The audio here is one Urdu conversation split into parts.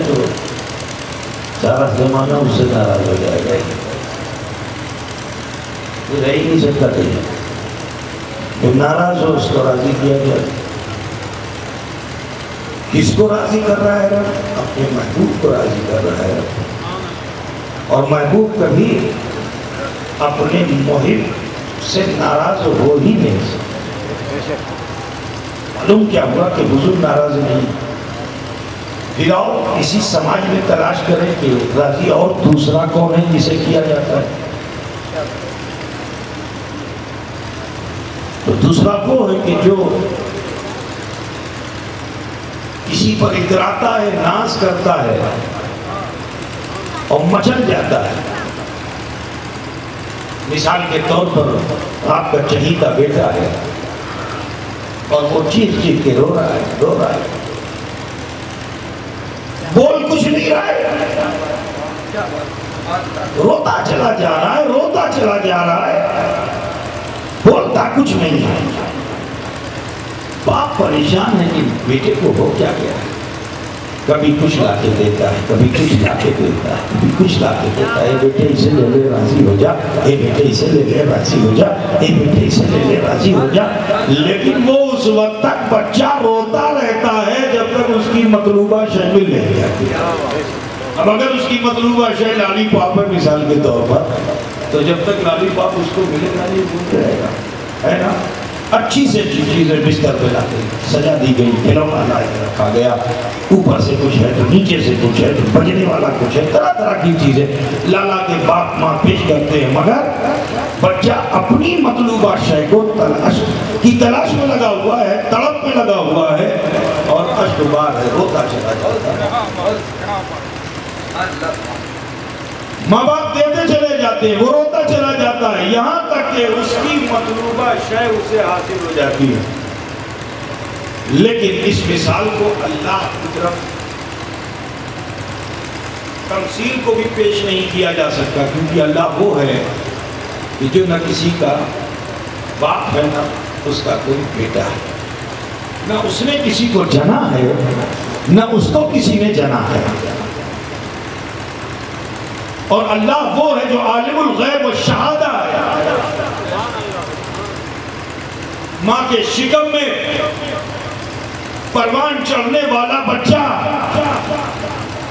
تو سارا زمانہ اس سے ناراض ہو جائے گا، یہ رہ ہی نہیں سکتا کہیں. جو ناراض ہو اس کو راضی کیا جائے. کس کو راضی کر رہا ہے رب؟ اپنے محبوب کو راضی کر رہا ہے رب. اور محبوب کبھی اپنے محب سے ناراض ہو ہی نہیں سکتا. معلوم کیا ہوا کہ حضور ناراض نہیں. پھر آؤ کسی سماج میں تلاش کریں کہ راضی اور دوسرا کون ہے جسے کیا جاتا ہے. تو دوسرا وہ ہے کہ جو کسی پر اتراتا ہے، ناز کرتا ہے اور مچل جاتا ہے. مثال کے طور پر آپ کا چہیتا بیٹا ہے اور وہ چیخ چیخ کے رو رہا ہے بول کچھ نہیں رہا ہے، روتا چلا جا رہا ہے، بولتا کچھ نہیں ہے. باپ پریشان ہے کہ بیٹے کو ہو کیا گیا ہے. کبھی کچھ لا کے دیتا ہے، کبھی کچھ لا کے دیتا ہے، کبھی کچھ لا کے دیتا ہے. بیٹے اسے لے لے راضی ہو جا، بیٹے اسے لے لے راضی ہو جا، بیٹے اسے لے لے راضی ہو جا. لیکن وہ اس وقت تک بچہ روتا رہتا ہے جب تک اس کی مطلوبہ شے مل نہیں جاتی. اب اگر اس کی مطلوبہ شے لالی پاپ ہے مثال کے طور پر، تو جب تک لالی پاپ اس کو ملے گا نہیں بھول رہے گا، ہے نا. اچھی سے اچھی چیزیں بستر پہ لاتے سجا دی گئی، کھلونا لا کے رکھا گیا، اوپر سے کچھ ہے تو نیچے سے کچھ ہے تو بجنے والا کچھ ہے، طرح طرح کی چیزیں لالا کے باپ ماں پیش کرتے ہیں. مگر بچہ اپنی مطلوبہ شے کو تلاش میں لگا ہوا ہے، تڑپ میں لگا ہوا ہے اور اشک بار ہے، روتا چلا جاتا ہے. ماں باپ دیتے چلے جاتے ہیں، وہ روتا چلا جاتا ہے یہاں تک کہ اس کی مطلوبہ شے اسے حاصل ہو جاتی ہے. لیکن اس مثال کو اللہ کی طرف تمثیل کو بھی پیش نہیں کیا جا سکتا، کیونکہ اللہ وہ ہے کہ جو نہ کسی کا باپ ہے نہ اس کا کوئی بیٹا ہے، نہ اس نے کسی کو جنا ہے نہ اس کو کسی نے جنا ہے. اور اللہ وہ ہے جو عالم الغیب والشہادہ ہے. ماں کے شکم میں پروان چڑھنے والا بچہ،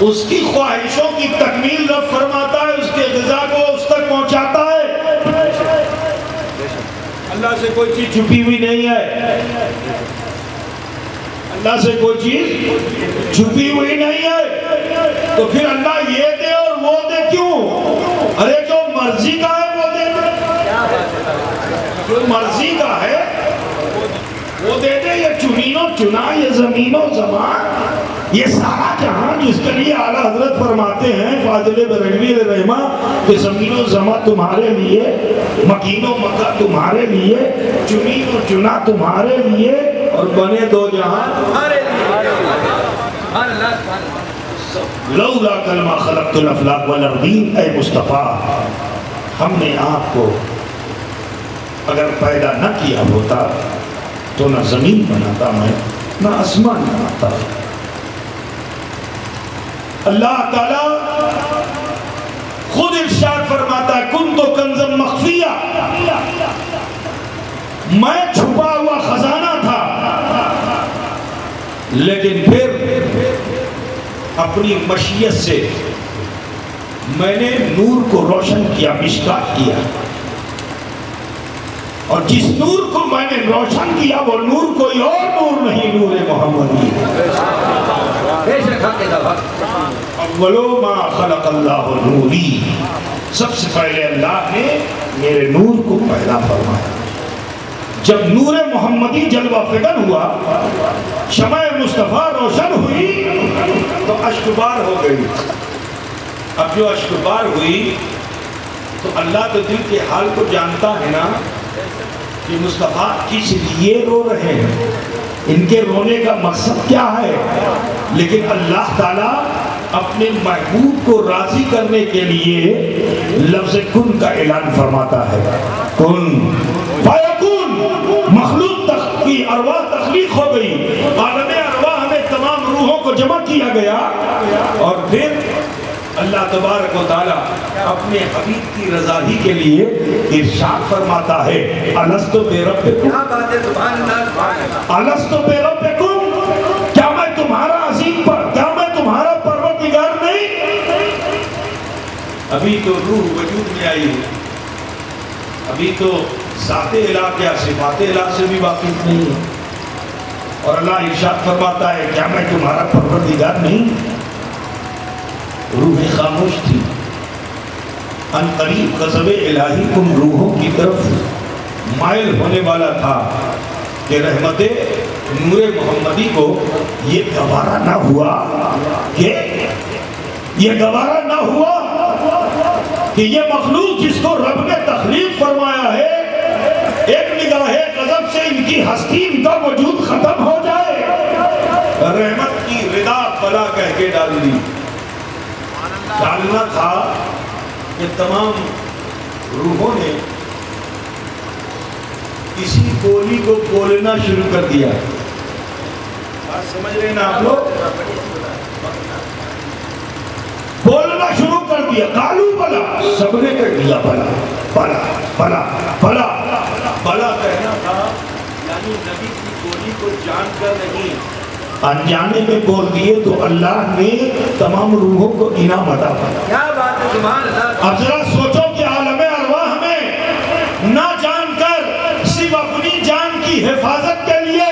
اس کی خواہشوں کی تکمیل رب فرماتا ہے، اس کے غذا کو اس تک پہنچاتا ہے. اللہ سے کوئی چیز چھپی ہوئی نہیں ہے، اللہ سے کوئی چیز چھپی ہوئی نہیں ہے. تو پھر اللہ یہ دے اور وہ دے کیوں؟ ارے جو مرضی کا ہے وہ دے دے، جو مرضی کا ہے وہ دے دے. یہ چنین و چنا، یہ زمین و زمان، یہ سارا جہان جس کے لیے اعلیٰ حضرت فرماتے ہیں فاضل بریلوی علیہ رحمہ کہ زمین و زمان تمہارے لیے، مکین و مکہ تمہارے لیے، چنین و چنا تمہارے لیے اور بنے دو جہان تمہارے لیے. لولا کلمہ خلقت الافلاق والارضین، اے مصطفیٰ ہم نے آپ کو اگر پیدا نہ کیا ہوتا تو نہ زمین بناتا میں نہ آسمان بناتا. اللہ تعالیٰ خود ارشاد فرماتا ہے کنت کنزا مخفیہ، میں چھپا ہوا خزانہ تھا، لیکن پھر اپنی مشیت سے میں نے نور کو روشن کیا، مشکات کیا. اور جس نور کو میں نے روشن کیا وہ نور کوئی اور نور نہیں، نور محمدی. اولو ما خلق اللہ نوری، سب سے پہلے اللہ نے میرے نور کو پیدا فرمایا. جب نور محمدی جلوہ فکن ہوا، شمع مصطفیٰ روشن ہوئی تو اشکبار ہو گئی. اب جو اشکبار ہوئی تو اللہ تو دل کے حال کو جانتا ہے نا کہ مصطفیٰ کس لیے رو رہے ہیں، ان کے رونے کا مقصد کیا ہے. لیکن اللہ تعالیٰ اپنے محبوب کو راضی کرنے کے لیے لفظ کن کا اعلان فرماتا ہے. کن فیکون، مخلوق کی ارواح تخلیق ہو گئی. عالم ارواح ہمیں تمام روحوں کو کو جمع کیا گیا اور پھر اللہ تبارک و تعالیٰ اپنے حبیب کی رضا ہی کے لیے ارشاد فرماتا ہے الستُ بربکم الستُ بربکم، کیا میں تمہارا عظیم پر، کیا میں تمہارا پروردگار نہیں؟ ابھی تو روح وجود میں آئی ہے، ابھی تو ذات الہ کیا صفات الہ سے بھی واقف نہیں ہے، اور اللہ ارشاد فرماتا ہے کیا میں تمہارا پروردگار نہیں؟ روح خاموش تھی، ان قریب غضب الہی ان روحوں کی طرف مائل ہونے والا تھا کہ رحمت نور محمدی کو یہ گوارا نہ ہوا کہ یہ مخلوق جس کو رب نے تخلیق فرمایا ہے ایک نگاہ غضب سے ان کی ہستی، ان کا وجود ختم ہو جائے۔ رحمت کی ردا بلا کہہ کے ڈالنا تھا کہ تمام روحوں نے اسی بولی کو بولنا شروع کر دیا۔ بات سمجھ رہے ہیں نا آپ لوگ؟ بولنا شروع کر دیا، قالو بلا، سب نے کہہ دیا بلا بلا بلا بلا بلا کہنا تھا، یعنی نبی کی بولی کو جان کر نہیں، انجانے میں بول دیے تو اللہ نے تمام روحوں کو انعام عطا فرمایا۔ کیا بات ہے، سبحان اللہ۔ اب ذرا سوچو کہ عالم ارواح میں نہ جان کر صرف اپنی جان کی حفاظت کے لیے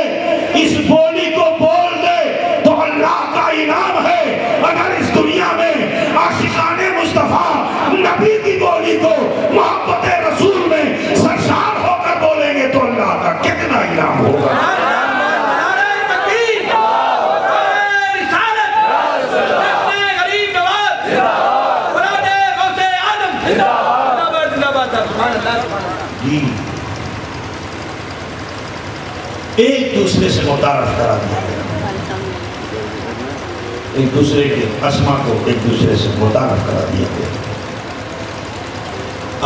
اس بولی کو بول دے تو اللہ کا انعام ہے۔ اگر اس دنیا میں عاشقان مصطفیٰ نبی کی بولی کو محبت رسول میں سرشار ہو کر بولیں گے تو اللہ کا کتنا انعام ہوگا۔ ایک دوسرے سے متعارف کرا دیا گیا، ایک دوسرے کے اسما کو ایک دوسرے سے متعارف کرا دیا گیا۔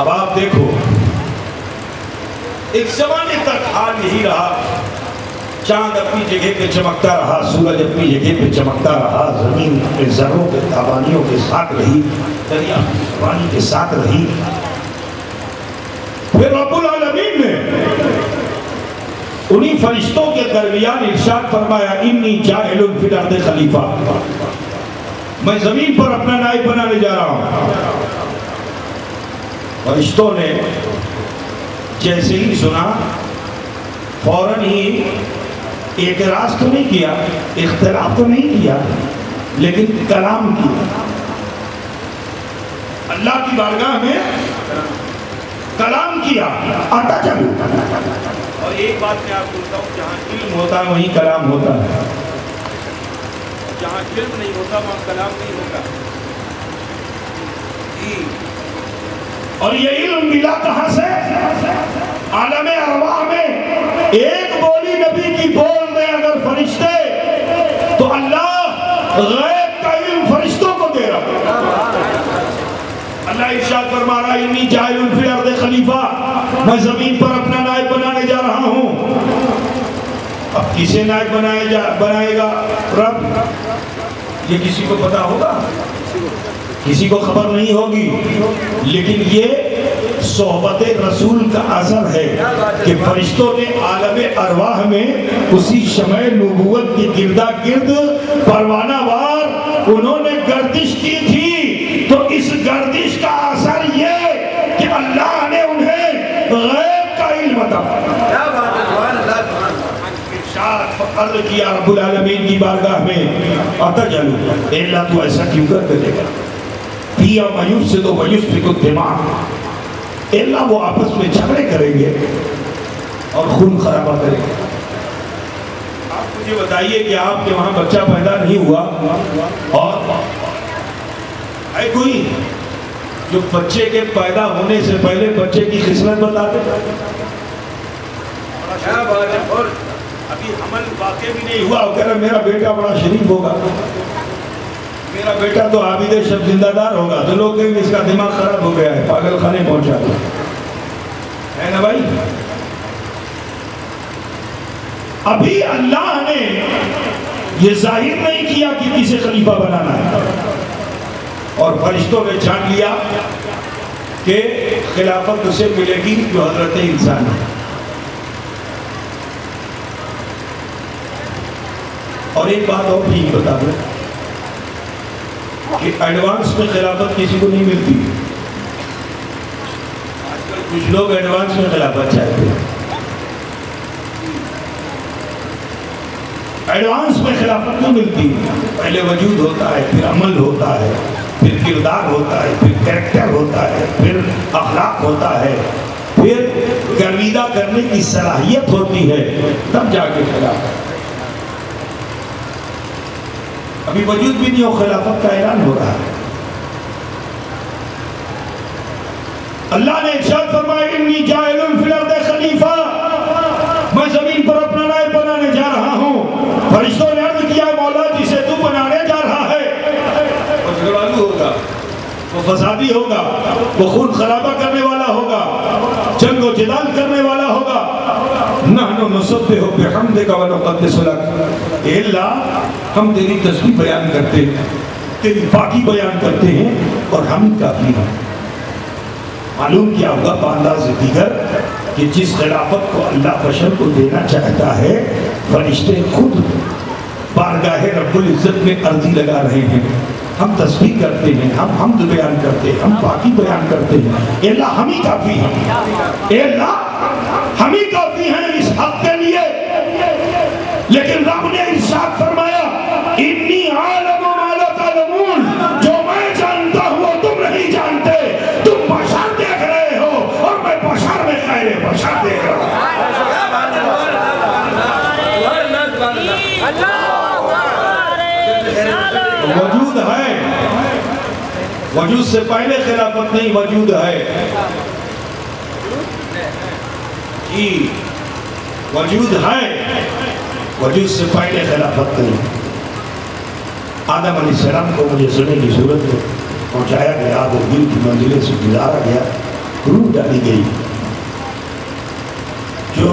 اب آپ دیکھو ایک زمانے تک حال یہی رہا، چاند اپنی جگہ پہ چمکتا رہا، سورج اپنی جگہ پہ چمکتا رہا، زمین کے ذروں کے تابانیوں کے ساتھ رہی، دریا پانی کے ساتھ رہی۔ پھر رب العالمین نے انہی فرشتوں کے درمیان ارشاد فرمایا انی جاعل فی الارض خلیفہ، میں زمین پر اپنا نائب بنانے جا رہا ہوں۔ فرشتوں نے جیسے ہی سنا فوراً ہی اعتراض تو نہیں کیا، اختلاف تو نہیں کیا، لیکن کلام کیا۔ اللہ کی بارگاہ میں کلام کیا، آتا چلو۔ اور ایک بات میں آپ بولتا ہوں، جہاں علم ہوتا ہے وہیں کلام ہوتا ہے، جہاں علم نہیں ہوتا وہاں کلام نہیں ہوتا۔ اور یہ علم ملا کہاں سے؟ عالم ارواح میں ایک بولی نبی کی بول دے اگر فرشتے تو اللہ غیب کا علم فرشتوں کو دے رہا۔ اللہ ارشاد فرما رہا ہے انی جاعل فی الارض خلیفہ، میں زمین پر اپنا نائب بنانے جا رہا ہوں۔ اب کسے نائب بنائے گا رب؟ یہ کسی کو پتا ہوگا؟ کسی کو خبر نہیں ہوگی، لیکن یہ صحبت رسول کا اثر ہے کہ فرشتوں نے عالم ارواح میں اسی شمع نبوت کی گردا گرد پروانہ وار انہوں نے گردش کی تھی، تو اس گردش کا اثر یہ کہ اللہ نے انہیں غیب کا علم عطا فرمایا۔ ارشاد فقر کیا رب العالمین کی بارگاہ میں، اتجعل، اے اللہ تو ایسا کیوں کر دے گا؟ فیہا ما یفسد و یسفک الدماء، اے اللہ وہ آپس میں جھگڑے کریں گے اور خون خرابہ کریں گے۔ آپ مجھے بتائیے کہ آپ کے وہاں بچہ پیدا نہیں ہوا اور ہے کوئی جو بچے کے پیدا ہونے سے پہلے بچے کی خصلت بتا دے؟ کیا بات ہے، اور ابھی حمل واقع بھی نہیں ہوا اور کہہ رہا میرا بیٹا بڑا شریف ہوگا، میرا بیٹا تو عابد شب زندہ دار ہوگا، تو لوگ کہیں اس کا دماغ خراب ہو گیا ہے، پاگل خانے پہنچا ہے نا بھائی؟ ابھی اللہ نے یہ ظاہر نہیں کیا کہ کسے خلیفہ بنانا ہے، اور فرشتوں نے جان لیا کہ خلافت اسے ملے گی جو حضرت انسان ہے۔ اور ایک بات اور بھی بتا دوں کہ ایڈوانس میں خلافت کسی کو نہیں ملتی۔ آج کل کچھ لوگ ایڈوانس میں خلافت چاہتے ہیں۔ ایڈوانس میں خلافت نہیں ملتی، پہلے وجود ہوتا ہے، پھر عمل ہوتا ہے، پھر کردار ہوتا ہے، پھر کریکٹر ہوتا ہے، پھر اخلاق ہوتا ہے، پھر گرویدہ کرنے کی صلاحیت ہوتی ہے، تب جا کے خلافت۔ ابھی وجود بھی نہیں ہو، خلافت کا اعلان ہو رہا ہے۔ اللہ نے ارشاد فرمایا انی جاعل فی الارض خلیفہ، میں زمین پر اپنا نائب بنانے جا رہا ہوں۔ فرشتوں نے عرض کیا مولا جسے تو بنانے جا رہا ہے وہ جھگڑالو ہوگا، وہ فسادی ہوگا، وہ خون خرابہ کرنے والا ہوگا، جنگ و جدال کرنے والا ہوگا۔ نحن نسبح بحمدک ونقدس لک، اے اللہ ہم تیری تسبیح بیان کرتے ہیں، تیری پاکی بیان کرتے ہیں، اور ہم کافی ہیں۔ معلوم کیا ہوگا بانداز دیگر کہ جس خلافت کو اللہ بشر کو دینا چاہتا ہے، فرشتے خود بارگاہ رب العزت میں عرضی لگا رہے ہیں۔ ہم تسبیح کرتے ہیں، ہم حمد بیان کرتے ہیں، ہم پاکی بیان کرتے ہیں، اے اللہ ہم ہی کافی ہیں، اے اللہ ہم ہی کافی ہیں اس حق کے لیے۔ لیکن رب نے ارشاد فرمایا انی عالم ما لا تعلمون، جو میں جانتا ہوں وہ تم نہیں جانتے، تم بشر دیکھ رہے ہو اور میں بشر میں خیر بشر دیکھ رہا ہوں۔ وجود ہے، وجود سے پہلے خلافت نہیں، وجود ہے جی، وجود ہے، وجود سے پہلے خلافت نہیں۔ آدم علیہ السلام کو مجسمے کی صورت میں پہنچایا گیا، وہ دل کی منزلیں سے گزارا گیا، روح ڈالی گئی۔ جو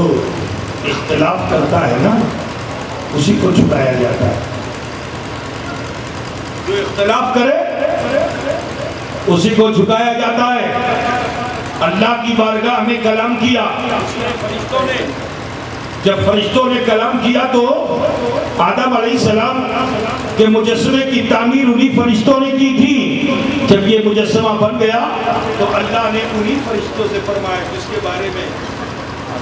اختلاف کرتا ہے نا اسی کو چھپایا جاتا ہے، جو اختلاف کرے اسی کو جھکایا جاتا ہے۔ اللہ کی بارگاہ میں کلام کیا فرشتوں نے، جب فرشتوں نے کلام کیا تو آدم علیہ السلام کے مجسمے کی تعمیر انہی فرشتوں نے کی تھی۔ جب یہ مجسمہ بن گیا تو اللہ نے انہی فرشتوں سے فرمایا جس کے بارے میں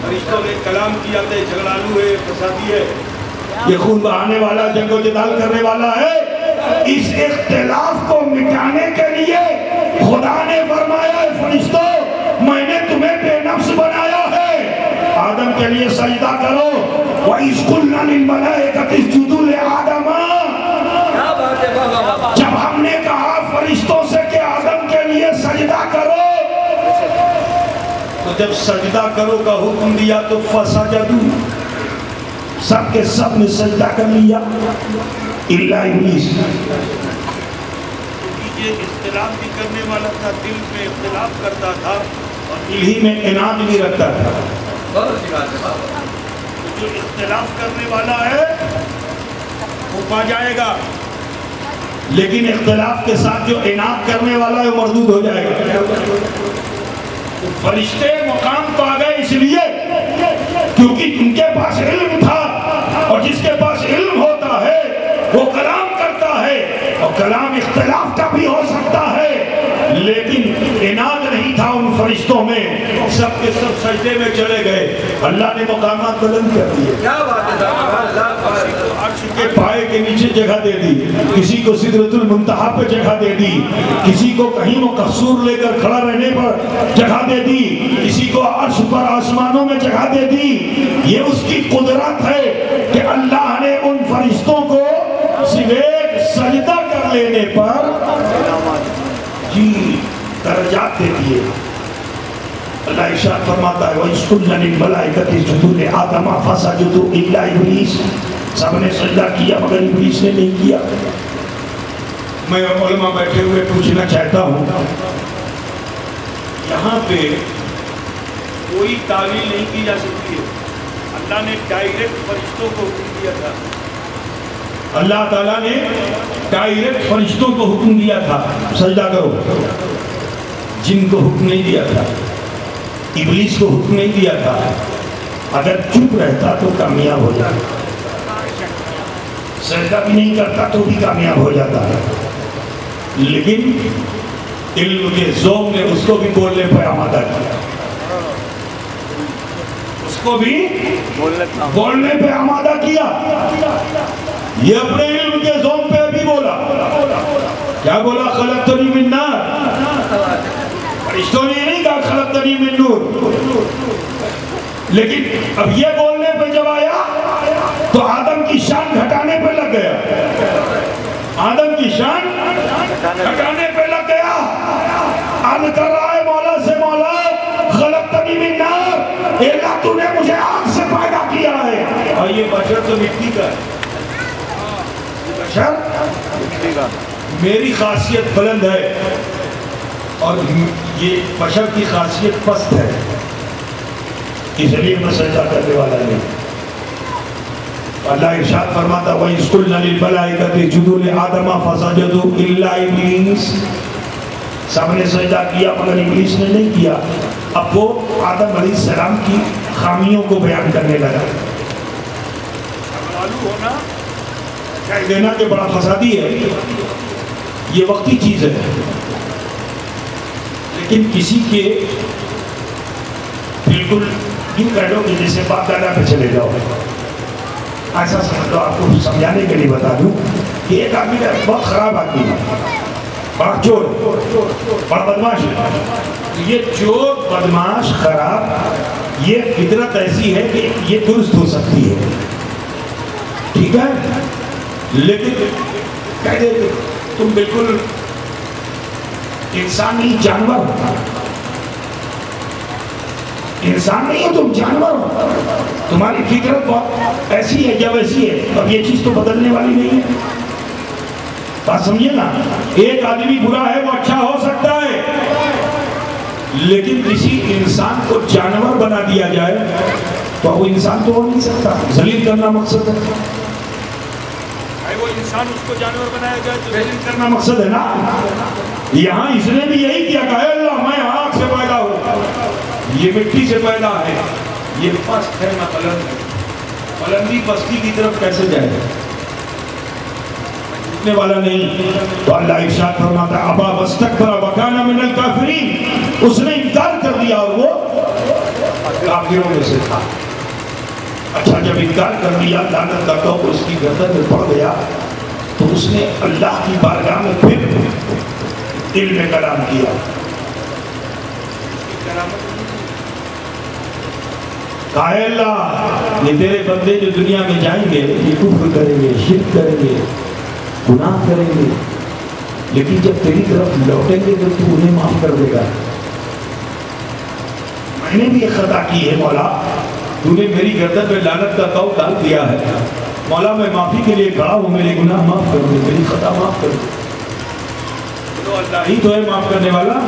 فرشتوں نے کلام کیا تھے، جھگڑالو ہے، فسادی ہے، یہ خون بہانے والا، جنگ و جدال کرنے والا ہے۔ اس اختلاف کو مٹانے کے لیے خدا نے فرمایا فرشتوں میں نے تمہیں بے نفس بنایا ہے، آدم کے لیے سجدہ کرو۔ وَإِذْ قُلْنَا لِلْمَلَائِكَةِ اسْجُدُوا لِآدَمَ، جب ہم نے کہا فرشتوں سے کہ آدم کے لیے سجدہ کرو، تو جب سجدہ کرو کا حکم دیا تو فَسَجَدُوا، سب کے سب نے سجدہ کر لیا الا ابلیس۔ یہ اختلاف بھی کرنے والا تھا، دل میں اختلاف کرتا تھا اور دل ہی میں اناد بھی رکھتا تھا۔ جو اختلاف کرنے والا ہے وہ پا جائے گا، لیکن اختلاف کے ساتھ جو اناد کرنے والا ہے وہ مردود ہو جائے گا۔ فرشتے مقام پا گئے اس لیے کیونکہ ان کے پاس علم تھا، اور جس کے پاس علم ہوتا ہے وہ کلام کرتا ہے، اور کلام اختلاف کا بھی ہو سکتا ہے، لیکن اناد نہیں تھا ان فرشتوں میں، سب کے سب سجدے میں چلے گئے۔ اللہ نے مقامات بلند کر دیے، عرش کے پائے کے نیچے جگہ دے دی، کسی کو سدرۃ المنتہا پہ جگہ دے دی، کسی کو کہیں مقصور لے کر کھڑا رہنے پر جگہ دے دی، کسی کو عرش پر آسمانوں میں جگہ دے دی۔ یہ اس کی قدرت ہے کہ اللہ نے ان فرشتوں کو صرف ایک سجدہ کر لینے پر جی درجات دے دیے۔ اللہ ارشاد فرماتا ہے وَإِذْ قُلْنَا لِلْمَلَائِكَةِ اسْجُدُوا لِآدَمَ فَسَجَدُوا إِلَّا إِبْلِيسَ، سب نے سجدہ کیا مگر ابلیس نے نہیں کیا۔ میں علماء بیٹھے ہوئے پوچھنا چاہتا ہوں، یہاں پہ کوئی تعویل نہیں کی جا سکتی ہے۔ اللہ نے ڈائریکٹ فرشتوں کو حکم دیا تھا اللہ تعالیٰ نے ڈائریکٹ فرشتوں کو حکم دیا تھا سجدہ کرو، جن کو حکم نہیں دیا تھا، ابلیس کو حکم نہیں دیا تھا. اگر چپ رہتا تو کامیاب ہو جاتا، سجدہ بھی نہیں کرتا تو بھی کامیاب ہو جاتا. لیکن علم کے ذوق نے اس کو بھی بولنے پہ آمادہ کیا، اس کو بھی بولنے پہ آمادہ کیا. یہ اپنے علم کے ذوق پہ بھی بولا. کیا بولا؟ خلقتنی من نار. فرشتوں نے نہیں کہا خلقتنی من نور. لیکن اب یہ بولنے پہ جب آیا تو آدم کی شان گھٹانے پہ لگ گیا. آدم کی شان گھٹانے پہ لگ گیا. عرض کر رہا ہے مولا سے، مولا خلقتنی من نار، اے اللہ تو نے مجھے آگ سے پیدا کیا ہے. اور یہ بشر تو مٹی کا ہے. بشر میری خاصیت بلند ہے اور یہ بشر کی خاصیت پست ہے، اس لیے میں سجدہ کرنے والا نہیں. اللہ ارشاد فرماتا وَإِذْ قُلْنَا لِلْمَلَائِكَةِ اسْجُدُوا لِآدَمَ فَسَجَدُوا إِلَّا إِبْلِيسَ. سب نے سجدہ کیا مگر ابلیس نے نہیں کیا. اب وہ آدم علیہ السلام کی خامیوں کو بیان کرنے لگا. معلوم ہونا کہہ دینا کہ بڑا فسادی ہے، یہ وقتی چیز ہے. لیکن کسی کے بالکل یوں کہہ دو کہ جیسے باپ دادا پہ چلے جاؤ، ایسا سمجھ لو. آپ کو سمجھانے کے لیے بتا دوں کہ ایک آدمی ہے بہت خراب آدمی ہے، بڑا چور، بڑا بدماش ہے. یہ چور، بدماش، خراب، یہ فطرت ایسی ہے کہ یہ درست ہو سکتی ہے، ٹھیک ہے. لیکن کہہ دے کہ تم بالکل انسان نہیں جانور ہو، انسان نہیں ہو تم جانور ہو، تمہاری فطرت بہت ایسی ہے یا ویسی ہے. اب یہ چیز تو بدلنے والی نہیں ہے. بات سمجھے نا. ایک آدمی برا ہے وہ اچھا ہو سکتا ہے، لیکن کسی انسان کو جانور بنا دیا جائے تو وہ انسان تو ہو نہیں سکتا. ذلیل کرنا مقصد ہے. وہ انسان اس کو جانور بنایا گیا تو ذلیل کرنا مقصد ہے نا. یہاں اس نے بھی یہی کیا کہ اے اللہ میں آگ سے پیدا ہوں، یہ مٹی سے پیدا ہے، یہ پست ہے، میں بلند ہے. بلندی پستی کی طرف کیسے جائے گا؟ جتنے والا نہیں. تو اللہ ارشاد فرماتا ابا واستکبر وکان من الکافرین. اس نے انکار کر دیا اور وہ کافروں میں سے تھا. اچھا جب انکار کر دیا، لعنت کا کوپ اس کی گردن میں پڑ گیا، تو اس نے اللہ کی بارگاہ میں پھر علم کلام کیا. کہا اے اللہ یہ تیرے بندے جو دنیا میں جائیں گے یہ کفر کریں گے، شرک کریں گے، گناہ کریں گے، لیکن جب تیری طرف لوٹیں گے تو تو انہیں معاف کر دے گا. میں نے بھی ایک خطا کی ہے مولا، تو نے میری گردن پہ لعنت کا کوپ ڈال دیا ہے. مولا میں معافی کے لیے کھڑا ہوں، میرے گناہ معاف کر دے، میری خطا معاف کر دے. تو اللہ ہی تو ہے معاف کرنے والا.